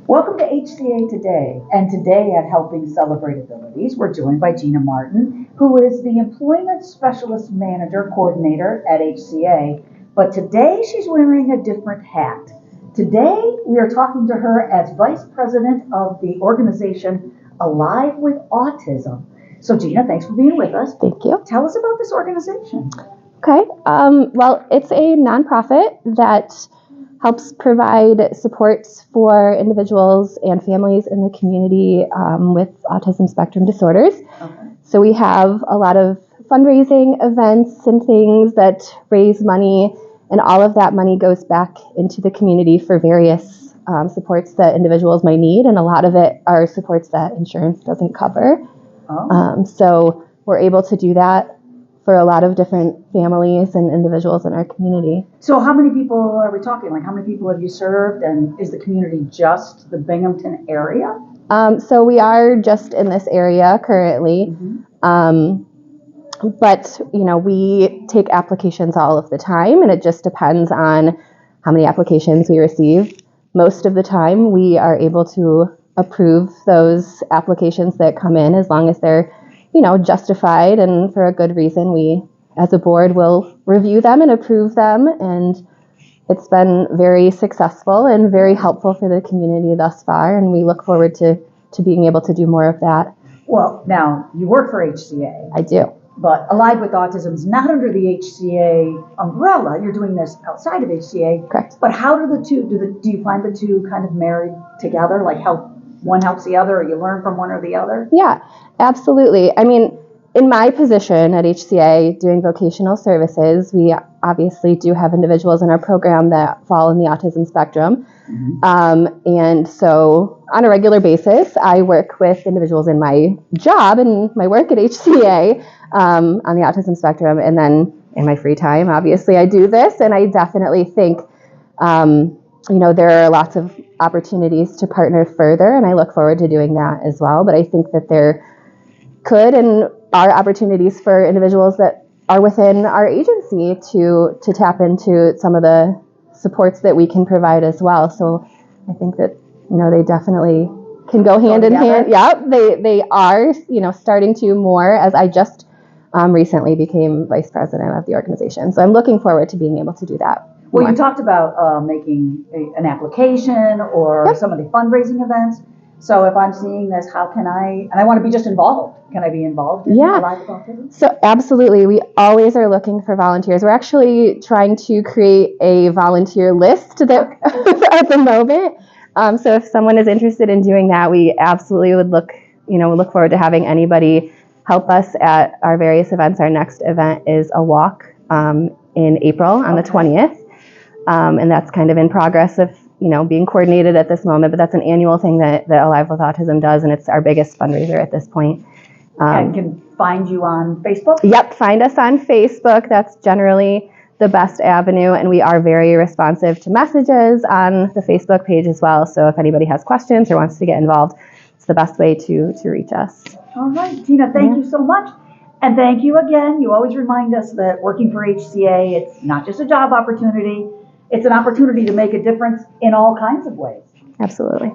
Welcome to HCA Today, and today at Helping Celebrate Abilities, we're joined by Gina Martin, who is the Employment Specialist Manager Coordinator at HCA, but today she's wearing a different hat. Today, we are talking to her as Vice President of the organization Alive With Autism. So Gina, thanks for being with us. Thank you. Tell us about this organization. Okay. Well, it's a nonprofit that helps provide supports for individuals and families in the community with autism spectrum disorders. Okay. So we have a lot of fundraising events and things that raise money, and all of that money goes back into the community for various supports that individuals might need, and a lot of it are supports that insurance doesn't cover. Oh. So we're able to do that for a lot of different families and individuals in our community. So how many people are we talking? Like, how many people have you served, and is the community just the Binghamton area? So we are just in this area currently. Mm-hmm. But, we take applications all of the time, and it just depends on how many applications we receive. Most of the time, we are able to approve those applications that come in as long as they're justified and for a good reason. We, as a board, will review them and approve them, and it's been very successful and very helpful for the community thus far, and we look forward to being able to do more of that. Well, now, you work for HCA. I do. But Alive With Autism is not under the HCA umbrella. You're doing this outside of HCA. Correct. But how do the two, do you find the two kind of married together? Like, one helps the other, or you learn from one or the other? Yeah, absolutely. I mean, in my position at HCA doing vocational services, we obviously do have individuals in our program that fall in the autism spectrum. Mm-hmm. And so on a regular basis, I work with individuals in my job and my work at HCA on the autism spectrum. And then in my free time, obviously, I do this. And I definitely think, there are lots of opportunities to partner further, and I look forward to doing that as well. But I think that there could and are opportunities for individuals that are within our agency to tap into some of the supports that we can provide as well. So I think that, they definitely can go hand in hand. Yep, they are, starting to more, as I just recently became vice president of the organization. So I'm looking forward to being able to do that. Well, you talked about making an application or Yep. some of the fundraising events. So if I'm seeing this, how can and I want to be just involved. Can I be involved in Alive With Autism? So absolutely. We always are looking for volunteers. We're actually trying to create a volunteer list that at the moment. So if someone is interested in doing that, we absolutely would look forward to having anybody help us at our various events. Our next event is a walk in April on the 20th. And that's kind of in progress of, being coordinated at this moment, but that's an annual thing that Alive With Autism does, and it's our biggest fundraiser at this point. And can find you on Facebook? Yep, find us on Facebook. That's generally the best avenue, and we are very responsive to messages on the Facebook page as well. So if anybody has questions or wants to get involved, it's the best way to reach us. All right, Gina, thank you so much. And thank you again. You always remind us that working for HCA, it's not just a job opportunity. It's an opportunity to make a difference in all kinds of ways. Absolutely.